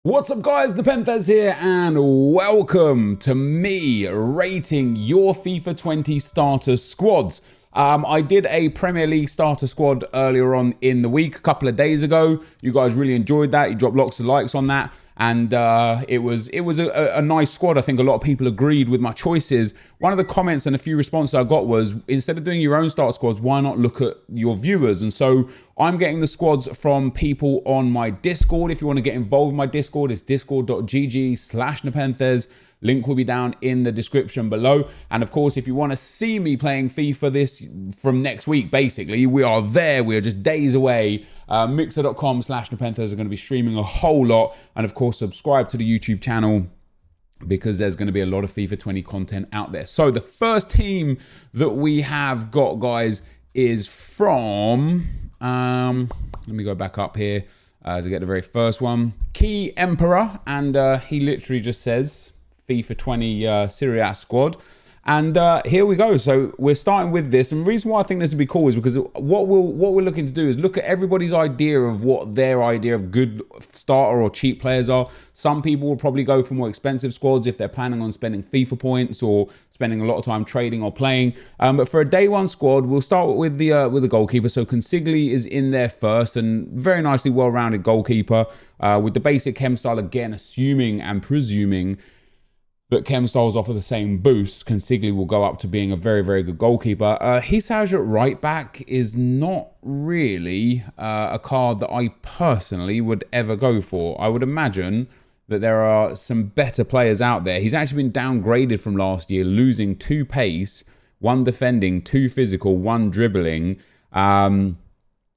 What's up guys, NepentheZ here and welcome to me rating your FIFA 20 starter squads. I did a Premier League starter squad earlier on in the week, a couple of days ago. You guys really enjoyed that. You dropped lots of likes on that. And it was a nice squad. I think a lot of people agreed with my choices. One of the comments and a few responses I got was, instead of doing your own start squads, why not look at your viewers? And so I'm getting the squads from people on my Discord. If you want to get involved in my Discord, it's discord.gg/NepentheZ. Link will be down in the description below. And of course, if you want to see me playing FIFA this from next week, basically, we are there. We are just days away. Mixer.com/NepentheZ are going to be streaming a whole lot. And of course, subscribe to the YouTube channel because there's going to be a lot of FIFA 20 content out there. So the first team that we have got, guys, is from... let me go back up here to get the very first one. Key Emperor. And he literally just says... FIFA 20 Serie A squad. And here we go. So we're starting with this. And the reason why I think this would be cool is because what we're looking to do is look at everybody's idea of what their idea of good starter or cheap players are. Some people will probably go for more expensive squads if they're planning on spending FIFA points or spending a lot of time trading or playing. But for a day one squad, we'll start with the goalkeeper. So Consigli is in there first, and very nicely well-rounded goalkeeper with the basic chem style, again, assuming and presuming that chem styles offer the same boost. Consigli will go up to being a very, very good goalkeeper. Hisaj at right back is not really a card that I personally would ever go for. I would imagine that there are some better players out there. He's actually been downgraded from last year, losing 2 pace, 1 defending, 2 physical, 1 dribbling.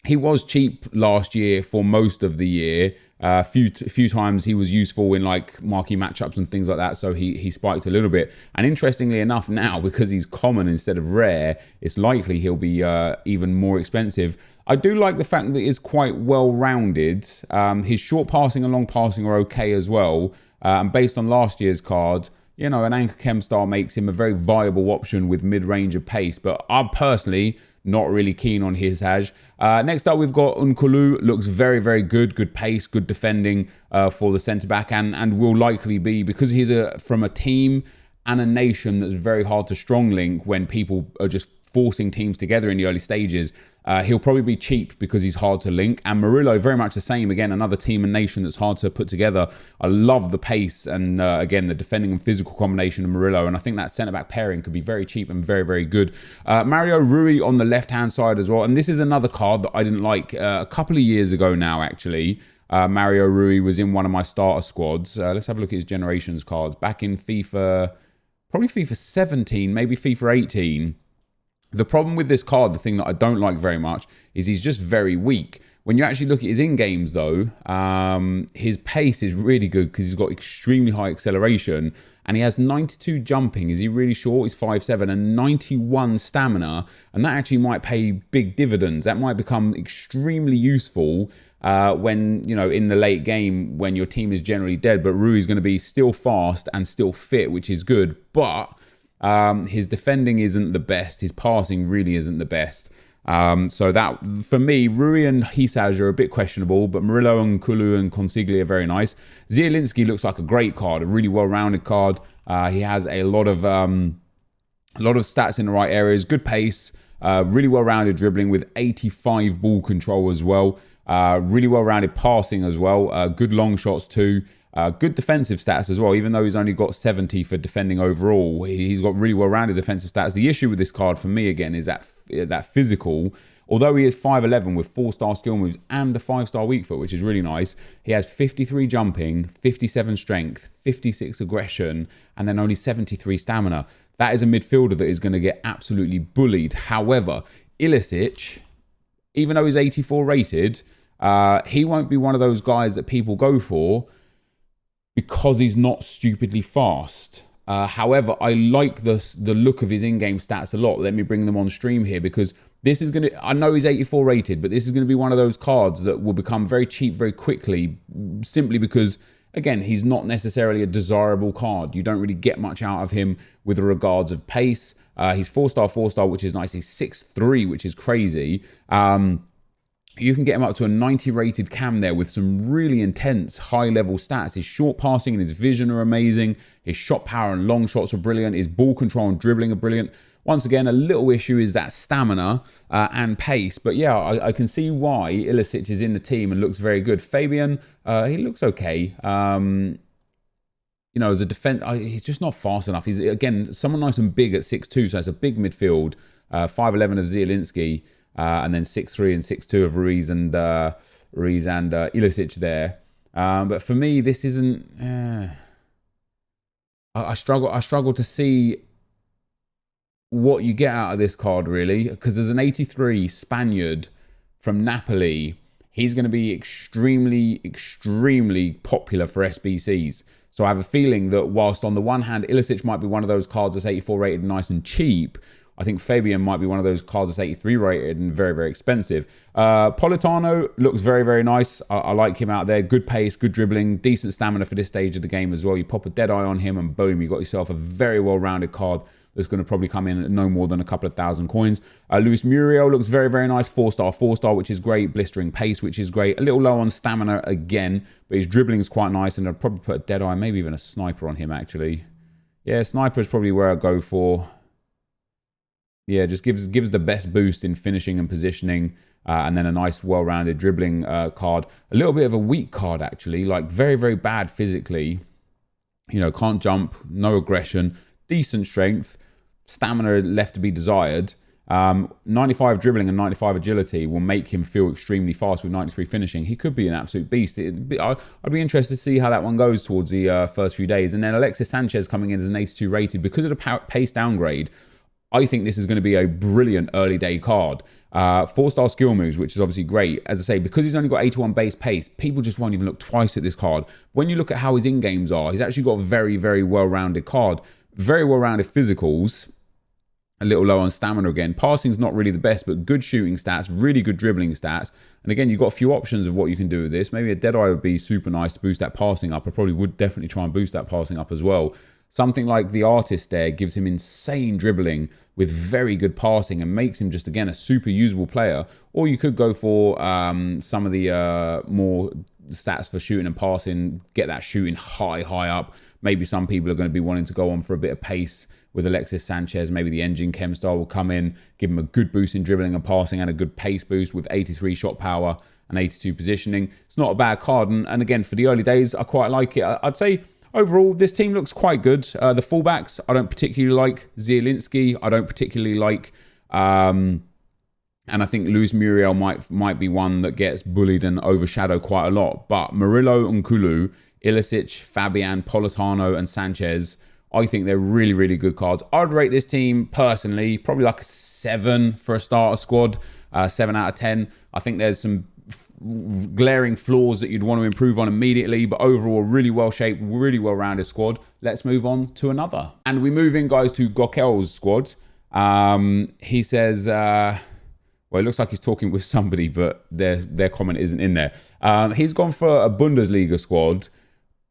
He was cheap last year for most of the year. A few times he was useful in like marquee matchups and things like that, so he spiked a little bit. And interestingly enough, now because he's common instead of rare, it's likely he'll be even more expensive. I do like the fact that he's quite well-rounded. His short passing and long passing are okay as well. And based on last year's card, you know, an anchor chem star makes him a very viable option with mid-range of pace. But I'm personally not really keen on Hisaj. Next up, we've got Nkulu. Looks very, very good. Good pace, good defending for the centre-back. And will likely be, because he's from a team and a nation that's very hard to strong link when people are just forcing teams together in the early stages. He'll probably be cheap because he's hard to link. And Murillo, very much the same. Again, another team and nation that's hard to put together. I love the pace and, again, the defending and physical combination of Murillo. And I think that centre-back pairing could be very cheap and very, very good. Mario Rui on the left-hand side as well. And this is another card that I didn't like a couple of years ago now, actually. Mario Rui was in one of my starter squads. Let's have a look at his generations cards. Back in FIFA, probably FIFA 17, maybe FIFA 18. The problem with this card, the thing that I don't like very much, is he's just very weak. When you actually look at his in-games, though, his pace is really good because he's got extremely high acceleration. And he has 92 jumping. Is he really short? He's 5'7", and 91 stamina. And that actually might pay big dividends. That might become extremely useful when, you know, in the late game when your team is generally dead. But Rui's going to be still fast and still fit, which is good. But... his defending isn't the best. His passing really isn't the best. So that, for me, Rui and Hisaj are a bit questionable, but Murillo and Kulu and Consigli are very nice. Zielinski looks like a great card, a really well-rounded card. He has a lot of stats in the right areas, good pace, really well-rounded dribbling with 85 ball control as well. Really well-rounded passing as well. Good long shots too. Good defensive stats as well, even though he's only got 70 for defending overall. He's got really well-rounded defensive stats. The issue with this card for me, again, is that physical. Although he is 5'11" with 4-star skill moves and a 5-star weak foot, which is really nice, he has 53 jumping, 57 strength, 56 aggression, and then only 73 stamina. That is a midfielder that is going to get absolutely bullied. However, Ilicic, even though he's 84 rated, he won't be one of those guys that people go for because he's not stupidly fast. However, I like the look of his in-game stats a lot. Let me bring them on stream here because this is going to... I know he's 84 rated, but this is going to be one of those cards that will become very cheap very quickly simply because, again, he's not necessarily a desirable card. You don't really get much out of him with regards of pace. He's 4-star, which is nice. He's 6'3", which is crazy. You can get him up to a 90 rated cam there with some really intense high level stats. His short passing and his vision are amazing. His shot power and long shots are brilliant. His ball control and dribbling are brilliant. Once again, a little issue is that stamina and pace. But yeah, I can see why Ilicic is in the team and looks very good. Fabian, he looks okay. You know, as a defense, he's just not fast enough. He's, again, someone nice and big at 6'2", so it's a big midfield. 5'11" of Zielinski. And then 6'3" and 6'2" of Ruiz and Ilicic there. But for me, this isn't. I struggle to see what you get out of this card, really, because there's an 83 Spaniard from Napoli. He's going to be extremely, extremely popular for SBCs. So I have a feeling that whilst on the one hand, Ilicic might be one of those cards that's 84 rated and nice and cheap, I think Fabian might be one of those cards that's 83 rated and very, very expensive. Politano looks very, very nice. I like him out there. Good pace, good dribbling, decent stamina for this stage of the game as well. You pop a dead eye on him and boom, you got yourself a very well-rounded card that's going to probably come in at no more than a couple of thousand coins. Luis Muriel looks very, very nice. 4-star, which is great. Blistering pace, which is great. A little low on stamina again, but his dribbling is quite nice. And I'd probably put a dead eye, maybe even a sniper on him, actually. Yeah, sniper is probably where I'd go for. Yeah, just gives the best boost in finishing and positioning, and then a nice, well-rounded dribbling card. A little bit of a weak card, actually. Like, very, very bad physically. You know, can't jump, no aggression, decent strength. Stamina left to be desired. 95 dribbling and 95 agility will make him feel extremely fast with 93 finishing. He could be an absolute beast. I'd be interested to see how that one goes towards the first few days. And then Alexis Sanchez coming in as an 82 rated. Because of the pace downgrade, I think this is going to be a brilliant early day card. 4-star skill moves, which is obviously great. As I say, because he's only got 81 base pace, people just won't even look twice at this card. When you look at how his in-games are, he's actually got a very, very well-rounded card. Very well-rounded physicals. A little low on stamina again. Passing's not really the best, but good shooting stats, really good dribbling stats. And again, you've got a few options of what you can do with this. Maybe a Deadeye would be super nice to boost that passing up. I probably would definitely try and boost that passing up as well. Something like the Artist there gives him insane dribbling with very good passing and makes him just, again, a super usable player. Or you could go for some of the more stats for shooting and passing, get that shooting high up. Maybe some people are going to be wanting to go on for a bit of pace with Alexis Sanchez. Maybe the Engine Chem style will come in, give him a good boost in dribbling and passing and a good pace boost with 83 shot power and 82 positioning. It's not a bad card. And again, for the early days, I quite like it. I'd say overall, this team looks quite good. The fullbacks, I don't particularly like. Zielinski, I don't particularly like. And I think Luis Muriel might be one that gets bullied and overshadowed quite a lot. But Murillo, Nkulu, Ilicic, Fabian, Politano, and Sanchez, I think they're really, really good cards. I'd rate this team, personally, probably like a 7 for a starter squad. 7 out of 10. I think there's some glaring flaws that you'd want to improve on immediately, but overall, really well-shaped, really well-rounded squad. Let's move on to another. And we move in, guys, to Gokel's squad. He says... well, it looks like he's talking with somebody, but their comment isn't in there. He's gone for a Bundesliga squad,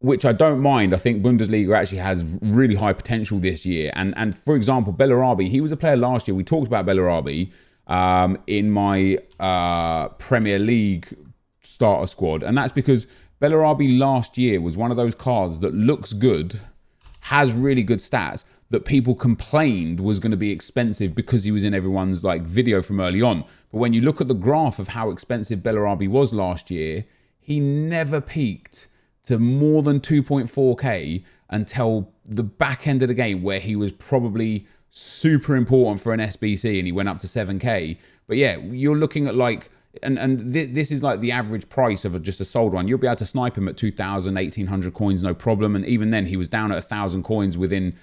which I don't mind. I think Bundesliga actually has really high potential this year. And for example, Bellarabi, he was a player last year. We talked about Bellarabi in my Premier League starter squad. And that's because Bellarabi last year was one of those cards that looks good, has really good stats, that people complained was going to be expensive because he was in everyone's like video from early on. But when you look at the graph of how expensive Bellarabi was last year, he never peaked to more than 2.4k until the back end of the game, where he was probably super important for an SBC and he went up to 7k. But yeah, you're looking at like, this is like the average price of just a sold one. You'll be able to snipe him at 2,000, 1,800 coins, no problem. And even then, he was down at 1,000 coins within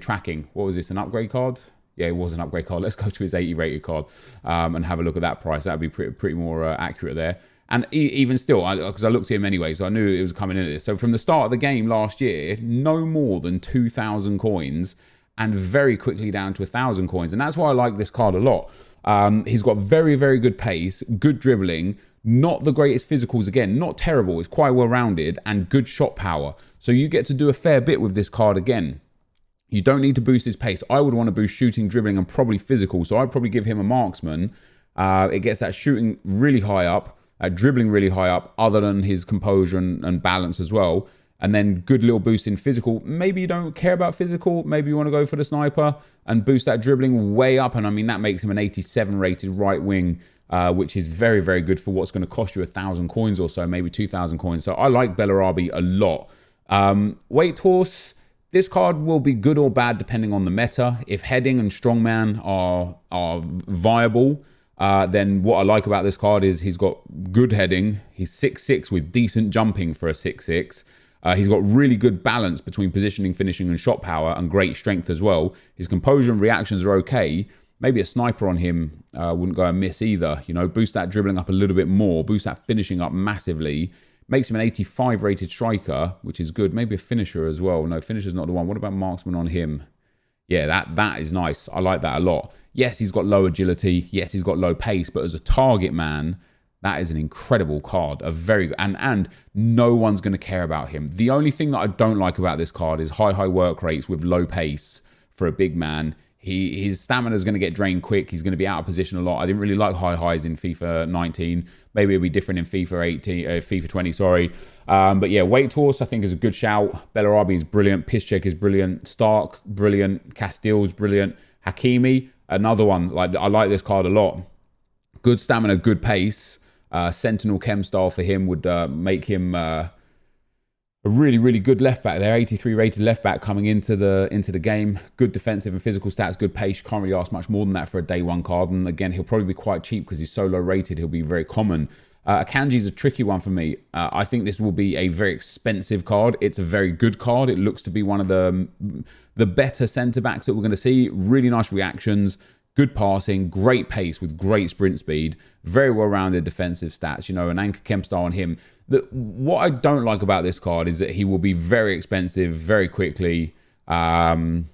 tracking. What was this, an upgrade card? Yeah, it was an upgrade card. Let's go to his 80 rated card and have a look at that price. That would be pretty more accurate there. And even still, because I looked at him anyway, so I knew it was coming into this. So from the start of the game last year, no more than 2,000 coins and very quickly down to 1,000 coins. And that's why I like this card a lot. He's got very, very good pace, good dribbling, not the greatest physicals again, not terrible. It's quite well-rounded and good shot power. So you get to do a fair bit with this card again. You don't need to boost his pace. I would want to boost shooting, dribbling, and probably physical. So I'd probably give him a marksman. It gets that shooting really high up, dribbling really high up, other than his composure and balance as well. And then good little boost in physical. Maybe you don't care about physical. Maybe you want to go for the sniper and boost that dribbling way up. And I mean, that makes him an 87 rated right wing, which is very, very good for what's going to cost you 1,000 coins or so, maybe 2,000 coins. So I like Bellarabi a lot. Weight Horse, this card will be good or bad depending on the meta. If heading and strongman are viable, then what I like about this card is he's got good heading. He's 6'6" with decent jumping for a 6'6". He's got really good balance between positioning, finishing, and shot power, and great strength as well. His composure and reactions are okay. Maybe a sniper on him wouldn't go amiss either. You know, boost that dribbling up a little bit more, boost that finishing up massively. Makes him an 85 rated striker, which is good. Maybe a finisher as well. No, finisher's not the one. What about marksman on him? Yeah, that is nice. I like that a lot. Yes, he's got low agility. Yes, he's got low pace. But as a target man, that is an incredible card. A very good, and no one's going to care about him. The only thing that I don't like about this card is high work rates with low pace for a big man. His stamina is going to get drained quick. He's going to be out of position a lot. I didn't really like high highs in FIFA 19. Maybe it'll be different in FIFA 18, FIFA 20. Sorry, but yeah, Weight Horse I think is a good shout. Bellarabi is brilliant. Piszczek is brilliant. Stark brilliant. Castile's brilliant. Hakimi another one. Like I like this card a lot. Good stamina, good pace. Sentinel Chem style for him would make him a really good left back there. 83 rated left back coming into the game. Good defensive and physical stats, good pace. You can't really ask much more than that for a day one card. And again, he'll probably be quite cheap because he's so low rated. He'll be very common. Akanji is a tricky one for me. I think this will be a very expensive card. It's a very good card. It looks to be one of the better centre backs that we're going to see. Really nice reactions. Good passing, great pace with great sprint speed, very well-rounded defensive stats, you know, an Anchor Kemp style on him. What I don't like about this card is that he will be very expensive very quickly, and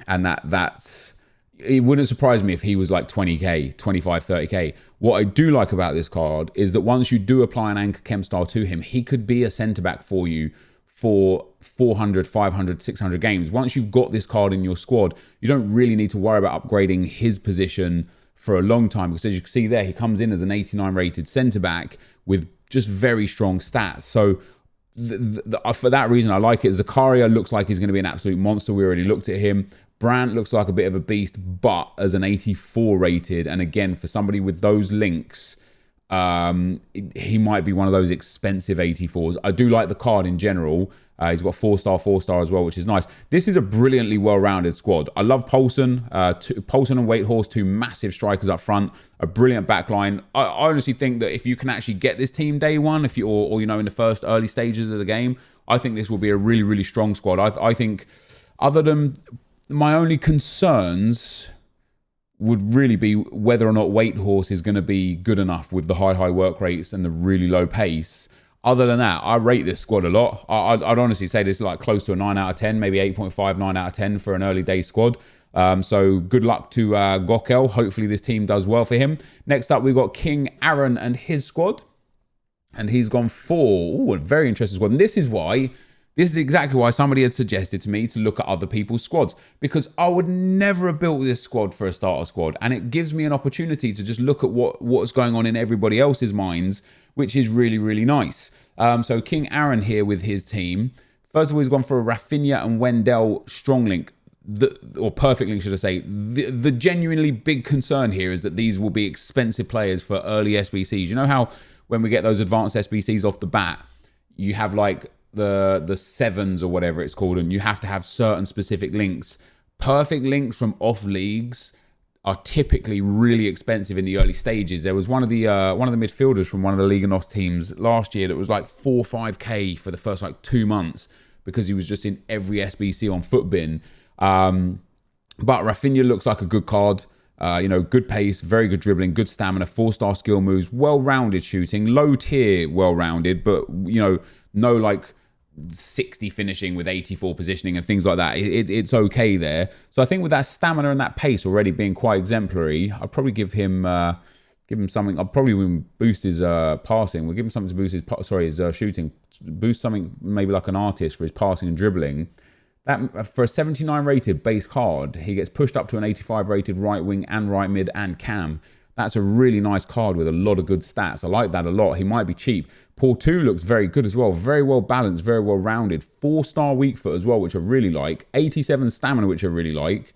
that's... It wouldn't surprise me if he was like 20k, 25, 30k. What I do like about this card is that once you do apply an Anchor Kemp style to him, he could be a centre-back for you for 400, 500, 600 games. Once you've got this card in your squad, you don't really need to worry about upgrading his position for a long time, because as you can see there, he comes in as an 89 rated centre-back with just very strong stats. So for that reason, I like it. Zakaria looks like he's going to be an absolute monster. We already looked at him. Brandt looks like a bit of a beast, but as an 84 rated, and again, for somebody with those links, he might be one of those expensive 84s. I do like the card in general. He's got 4-star as well, which is nice. This is a brilliantly well-rounded squad. I love Poulsen. Poulsen and Weight Horse, two massive strikers up front, a brilliant back line. I honestly think that if you can actually get this team day one, if you or you know, in the first early stages of the game, I think this will be a really strong squad. I think, other than my only concerns would really be whether or not Weight Horse is going to be good enough with the high work rates and the really low pace. Other than that, I rate this squad a lot. I'd honestly say this is like close to a 9 out of 10, maybe 8.5, 9 out of 10 for an early day squad. So good luck to Gokel. Hopefully this team does well for him. Next up, we've got King Aaron and his squad. And he's gone for a very interesting squad. And this is exactly why somebody had suggested to me to look at other people's squads, because I would never have built this squad for a starter squad, and it gives me an opportunity to just look at what's going on in everybody else's minds, which is really nice. So King Aaron here with his team. First of all, he's gone for a Rafinha and Wendell strong link, or perfect link, should I say. The genuinely big concern here is that these will be expensive players for early SBCs. You know how when we get those advanced SBCs off the bat, you have like the sevens or whatever it's called, and you have to have certain specific links. Perfect links from off leagues are typically really expensive in the early stages. There was one of the midfielders from one of the Liga NOS teams last year that was like 4 or 5k for the first like 2 months because he was just in every SBC on Footbin. But Rafinha looks like a good card. Good pace, very good dribbling, good stamina, 4-star skill moves, well-rounded shooting, low tier, well-rounded, but no like 60 finishing with 84 positioning and things like that. It's okay there. So I think with that stamina and that pace already being quite exemplary, I'd probably give him something. I'll probably boost his passing. We'll give him something to boost his shooting. Boost something maybe like an artist for his passing and dribbling. That for a 79 rated base card, he gets pushed up to an 85 rated right wing and right mid and cam. That's a really nice card with a lot of good stats. I like that a lot. He might be cheap. Porto looks very good as well. Very well balanced, very well rounded. 4-star weak foot as well, which I really like. 87 stamina, which I really like.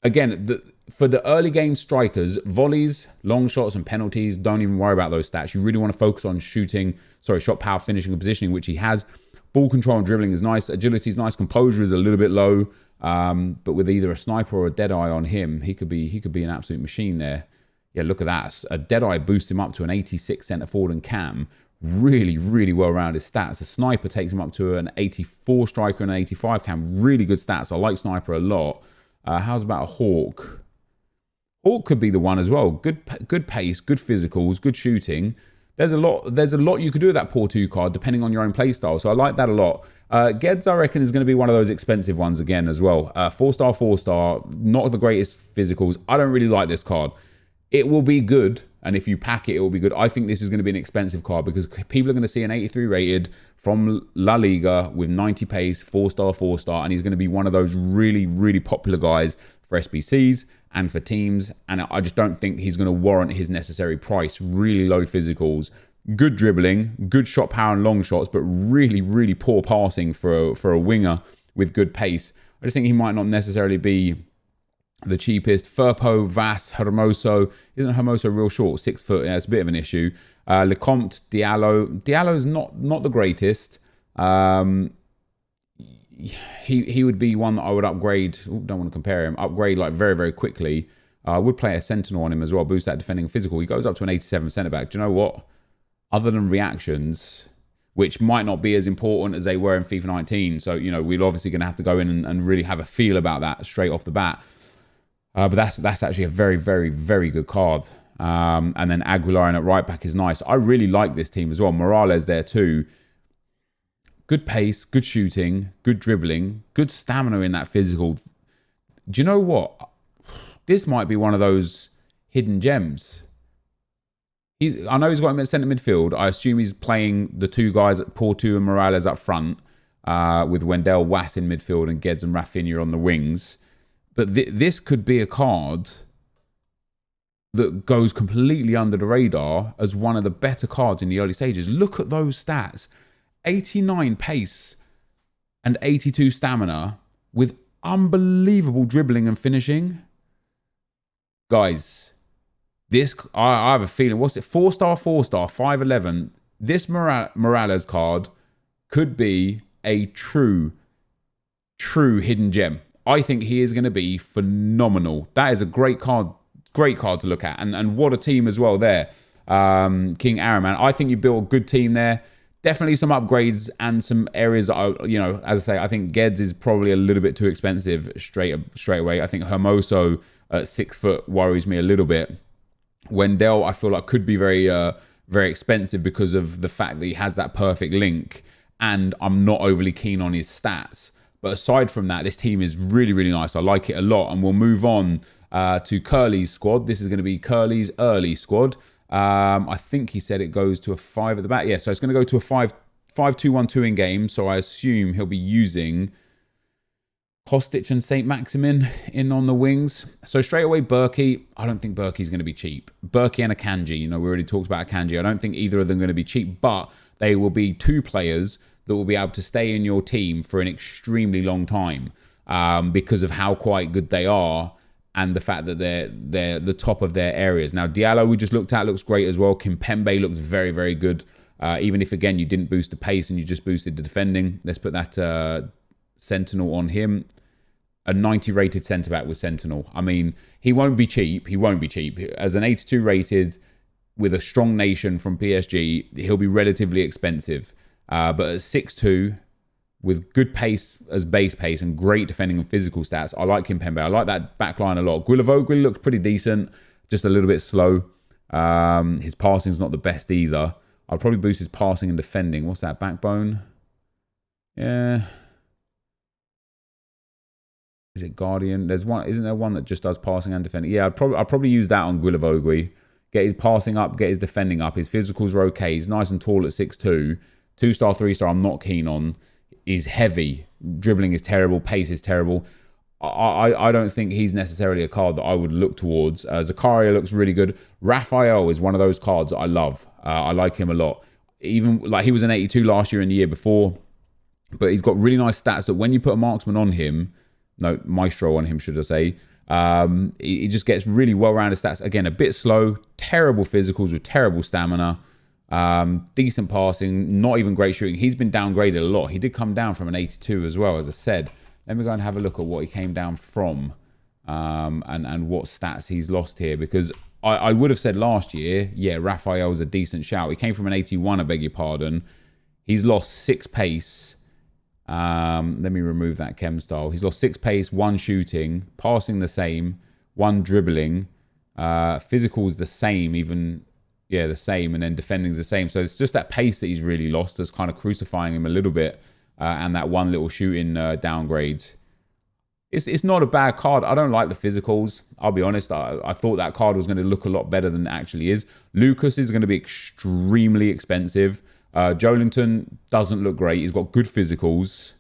Again, for the early game strikers, volleys, long shots and penalties, don't even worry about those stats. You really want to focus on shot power, finishing and positioning, which he has. Ball control and dribbling is nice. Agility is nice. Composure is a little bit low. But with either a sniper or a Deadeye on him, he could be an absolute machine there. Yeah, look at that. A Deadeye boosts him up to an 86 centre forward and cam. Really, really well-rounded stats. A Sniper takes him up to an 84 striker and an 85 cam. Really good stats. I like Sniper a lot. How's about a Hawk? Hawk could be the one as well. Good pace, good physicals, good shooting. There's a lot you could do with that Porto card depending on your own playstyle. So I like that a lot. GEDS, I reckon, is going to be one of those expensive ones again as well. 4-star, not the greatest physicals. I don't really like this card. It will be good, and if you pack it, it will be good. I think this is going to be an expensive card because people are going to see an 83 rated from La Liga with 90 pace, 4-star, and he's going to be one of those really, really popular guys for SBCs and for teams, and I just don't think he's going to warrant his necessary price. Really low physicals, good dribbling, good shot power and long shots, but really, really poor passing for a winger with good pace. I just think he might not necessarily be the cheapest. Firpo, Vass, Hermoso. Isn't Hermoso real short? 6 foot. Yeah, it's a bit of an issue. Lecomte, Diallo. Diallo's not the greatest. He would be one that I would upgrade. Ooh, don't want to compare him. Upgrade like very, very quickly. I would play a Sentinel on him as well. Boost that defending physical. He goes up to an 87 centre back. Do you know what? Other than reactions, which might not be as important as they were in FIFA 19. So, we're obviously going to have to go in and really have a feel about that straight off the bat. But that's actually a very, very, very good card. And then Aguilar in at right back is nice. I really like this team as well. Morales there too. Good pace, good shooting, good dribbling, good stamina in that physical. Do you know what? This might be one of those hidden gems. I know he's got him at centre midfield. I assume he's playing the two guys at Porto and Morales up front, with Wendell, Wass in midfield and GEDS and Rafinha on the wings. But this could be a card that goes completely under the radar as one of the better cards in the early stages. Look at those stats. 89 pace and 82 stamina with unbelievable dribbling and finishing. Guys, this, I have a feeling, what's it? 4-star, 5'11". This Morales card could be a true hidden gem. I think he is going to be phenomenal. That is a great card to look at. And what a team as well there. King Araman. I think you built a good team there. Definitely some upgrades and some areas that as I say, I think GEDS is probably a little bit too expensive straight away. I think Hermoso at 6 foot worries me a little bit. Wendell, I feel like could be very, very expensive because of the fact that he has that perfect link, and I'm not overly keen on his stats. But aside from that, this team is really, really nice. I like it a lot. And we'll move on to Curly's squad. This is going to be Curly's early squad. I think he said it goes to a 5 at the back. Yeah, so it's going to go to a 5-2-1-2 in game. So I assume he'll be using Kostic and St. Maximin in on the wings. So straight away, Berkey. I don't think Berkey's going to be cheap. Berkey and Akanji. We already talked about Akanji. I don't think either of them are going to be cheap, but they will be two players that will be able to stay in your team for an extremely long time because of how quite good they are and the fact that they're the top of their areas. Now, Diallo, we just looked at, looks great as well. Kimpembe looks very, very good. Even if, again, you didn't boost the pace and you just boosted the defending. Let's put that Sentinel on him. A 90 rated centre-back with Sentinel. I mean, he won't be cheap. He won't be cheap. As an 82 rated with a strong nation from PSG, he'll be relatively expensive. But at 6'2", with good pace as base pace and great defending and physical stats, I like Kimpembe. I like that back line a lot. Guilavogui looks pretty decent, just a little bit slow. His passing's not the best either. I'll probably boost his passing and defending. What's that, backbone? Yeah. Is it Guardian? There's one, isn't there one that just does passing and defending? Yeah, I'll probably use that on Guilavogui. Get his passing up, get his defending up. His physicals are okay. He's nice and tall at 6'2". 2-star, 3-star, I'm not keen on. He's heavy. Dribbling is terrible. Pace is terrible. I don't think he's necessarily a card that I would look towards. Zakaria looks really good. Raphael is one of those cards that I love. I like him a lot. Even like he was an 82 last year and the year before, but he's got really nice stats that when you put a marksman on him, no, maestro on him, should I say, he just gets really well-rounded stats. Again, a bit slow, terrible physicals with terrible stamina, decent passing, not even great shooting. He's been downgraded a lot. He did come down from an 82 as well, as I said. Let me go and have a look at what he came down from and what stats he's lost here, because I would have said last year, yeah, Raphael's a decent shout. He came from an 81, I beg your pardon. He's lost 6 pace. Let me remove that chem style. He's lost 6 pace, 1 shooting, passing the same, 1 dribbling, physical's the same, even, yeah, the same, and then defending's the same. So it's just that pace that he's really lost that's kind of crucifying him a little bit, and that 1 little shooting downgrade. It's not a bad card. I don't like the physicals. I'll be honest. I thought that card was going to look a lot better than it actually is. Lucas is going to be extremely expensive. Joelinton doesn't look great. He's got good physicals,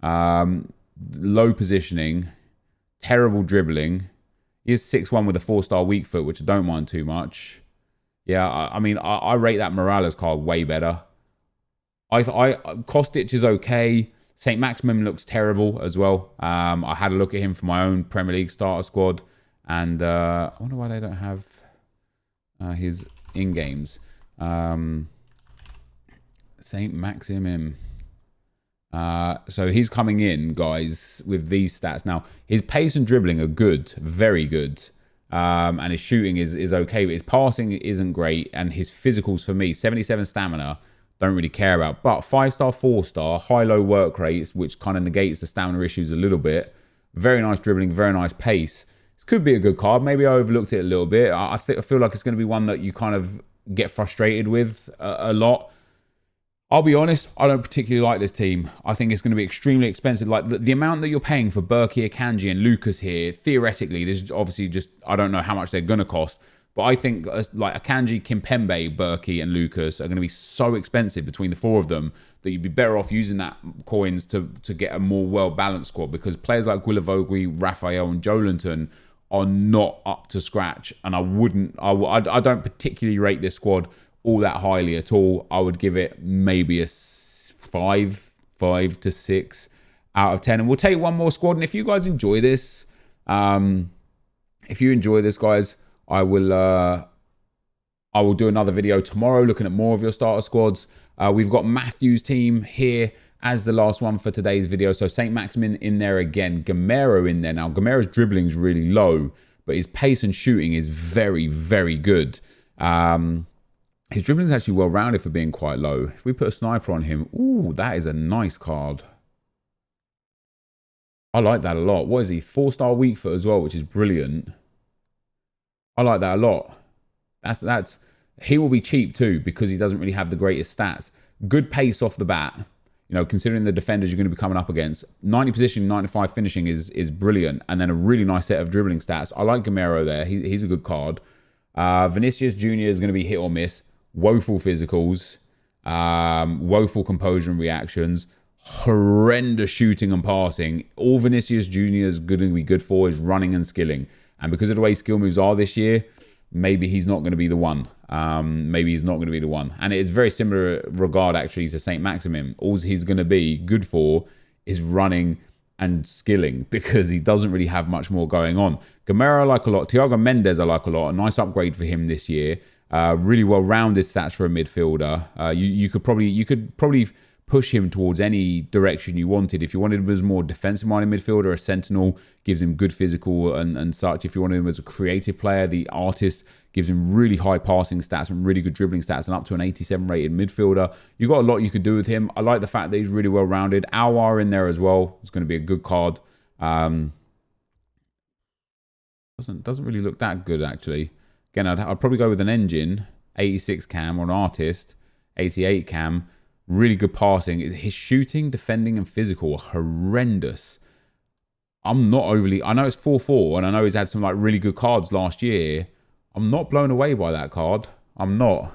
low positioning, terrible dribbling. He is 6'1" with a 4-star weak foot, which I don't mind too much. Yeah, I mean, I rate that Morales card way better. Kostic is okay. St. Maximin looks terrible as well. I had a look at him for my own Premier League starter squad, and I wonder why they don't have his in-games. St. Maximin. So he's coming in, guys, with these stats. Now, his pace and dribbling are good, very good. And his shooting is okay, but his passing isn't great. And his physicals, for me, 77 stamina, don't really care about. But 5-star, 4-star, high-low work rates, which kind of negates the stamina issues a little bit. Very nice dribbling, very nice pace. This could be a good card. Maybe I overlooked it a little bit. I feel like it's going to be one that you kind of get frustrated with a lot. I'll be honest, I don't particularly like this team. I think it's going to be extremely expensive. Like the amount that you're paying for Berkey, Akanji, and Lucas here, theoretically, this is obviously just, I don't know how much they're going to cost. But I think like Akanji, Kimpembe, Berkey, and Lucas are going to be so expensive between the 4 of them that you'd be better off using that coins to get a more well-balanced squad, because players like Guilavogui, Raphael, and Joelinton are not up to scratch. And I don't particularly rate this squad all that highly at all. I would give it maybe a 5 to 6 out of 10. And we'll take one more squad. And if you guys enjoy this, guys, I will do another video tomorrow looking at more of your starter squads. We've got Matthew's team here as the last one for today's video. So St. Maximin in there again, Gamero in there. Now, Gamero's dribbling is really low, but his pace and shooting is very, very good. His dribbling is actually well-rounded for being quite low. If we put a sniper on him, ooh, that is a nice card. I like that a lot. What is he? 4-star weak foot as well, which is brilliant. I like that a lot. He will be cheap too, because he doesn't really have the greatest stats. Good pace off the bat. You know, considering the defenders you're going to be coming up against. 90 positioning, 95 finishing is brilliant. And then a really nice set of dribbling stats. I like Gamero there. He's a good card. Vinicius Jr. is going to be hit or miss. Woeful physicals. Woeful composure and reactions. Horrendous shooting and passing. All Vinicius Jr. is going to be good for is running and skilling. And because of the way skill moves are this year, maybe he's not going to be the one. And it is very similar regard actually to St. Maximin. All he's going to be good for is running and skilling, because he doesn't really have much more going on. Gamero I like a lot. Thiago Mendes I like a lot. A nice upgrade for him this year. Really well-rounded stats for a midfielder. You could probably push him towards any direction you wanted. If you wanted him as a more defensive-minded midfielder, a sentinel gives him good physical and such. If you wanted him as a creative player, the artist gives him really high passing stats and really good dribbling stats, and up to an 87 rated midfielder. You've got a lot you could do with him. I like the fact that he's really well-rounded. Alwar in there as well. It's going to be a good card. Doesn't really look that good, actually. Again, I'd probably go with an engine, 86 cam, or an artist, 88 cam. Really good passing. His shooting, defending, and physical are horrendous. I'm not overly... I know it's 4-4, and I know he's had some like really good cards last year. I'm not blown away by that card. I'm not.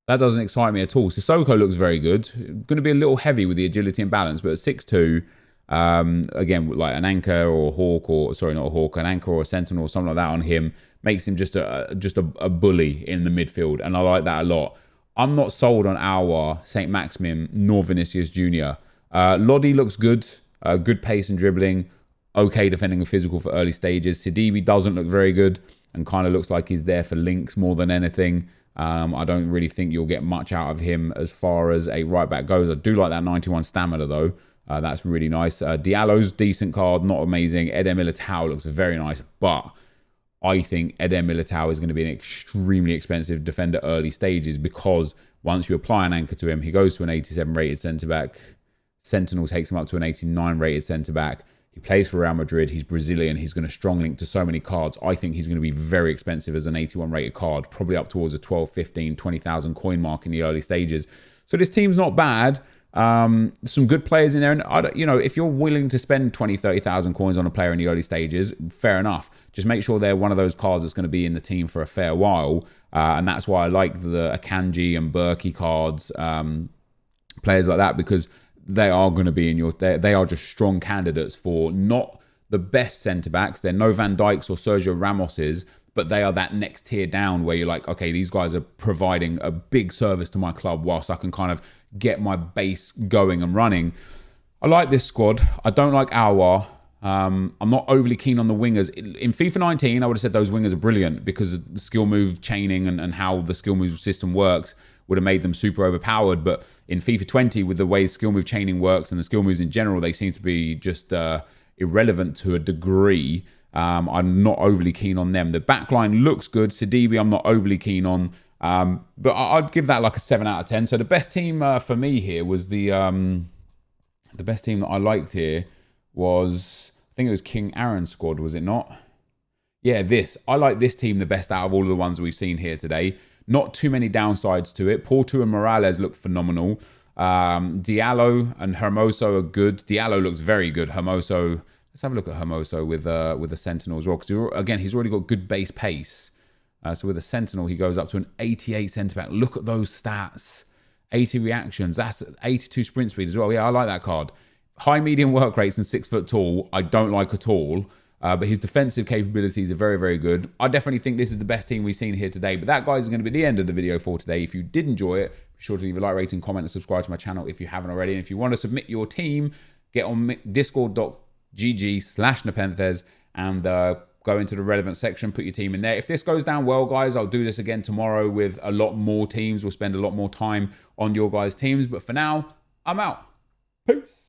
That doesn't excite me at all. Sissoko looks very good. Going to be a little heavy with the agility and balance, but at 6'2", Again, like an anchor or a hawk, or sorry, not a hawk, an anchor or a sentinel or something like that on him makes him just a bully in the midfield, and I like that a lot. I'm not sold on our St. Maximin nor Vinicius Jr. Lodi looks good, good pace and dribbling, okay defending and physical for early stages. Sidibe doesn't look very good and kind of looks like he's there for links more than anything. I don't really think you'll get much out of him as far as a right back goes. I do like that 91 stamina though. That's really nice. Diallo's decent card, not amazing. Eder Militao looks very nice, but I think Eder Militao is going to be an extremely expensive defender early stages, because once you apply an anchor to him, he goes to an 87 rated centre-back. Sentinel takes him up to an 89 rated centre-back. He plays for Real Madrid. He's Brazilian. He's going to strong link to so many cards. I think he's going to be very expensive as an 81 rated card, probably up towards a 12, 15, 20,000 coin mark in the early stages. So this team's not bad. Some good players in there, and if you're willing to spend 20, 30,000 coins on a player in the early stages, fair enough. Just make sure they're one of those cards that's going to be in the team for a fair while, and that's why I like the Akanji and Berkey cards, players like that, because they are going to be in your. They are just strong candidates for not the best centre backs. They're no Van Dijks or Sergio Ramoses, but they are that next tier down where you're like, okay, these guys are providing a big service to my club whilst I can kind of get my base going and running. I like this squad. I don't like Aouar. I'm not overly keen on the wingers. In FIFA 19, I would have said those wingers are brilliant because of the skill move chaining and how the skill move system works would have made them super overpowered. But in FIFA 20, with the way skill move chaining works and the skill moves in general, they seem to be just irrelevant to a degree. I'm not overly keen on them. The backline looks good. Sidibe, I'm not overly keen on. But I'd give that like a 7 out of 10. So the best team for me here was the best team that I liked here was, I think it was King Aaron's squad, was it not? Yeah, I like this team the best out of all of the ones we've seen here today. Not too many downsides to it. Porto and Morales look phenomenal. Diallo and Hermoso are good. Diallo looks very good. Hermoso, let's have a look at Hermoso with the Sentinel as well, because again, he's already got good base pace. So with a Sentinel, he goes up to an 88 centre-back. Look at those stats. 80 reactions. That's 82 sprint speed as well. Yeah, I like that card. High, medium work rates and 6 foot tall, I don't like at all. But his defensive capabilities are very, very good. I definitely think this is the best team we've seen here today. But that, guys, is going to be the end of the video for today. If you did enjoy it, be sure to leave a like, rating, comment, and subscribe to my channel if you haven't already. And if you want to submit your team, get on discord.gg/NepentheZ and go into the relevant section, put your team in there. If this goes down well, guys, I'll do this again tomorrow with a lot more teams. We'll spend a lot more time on your guys' teams. But for now, I'm out. Peace.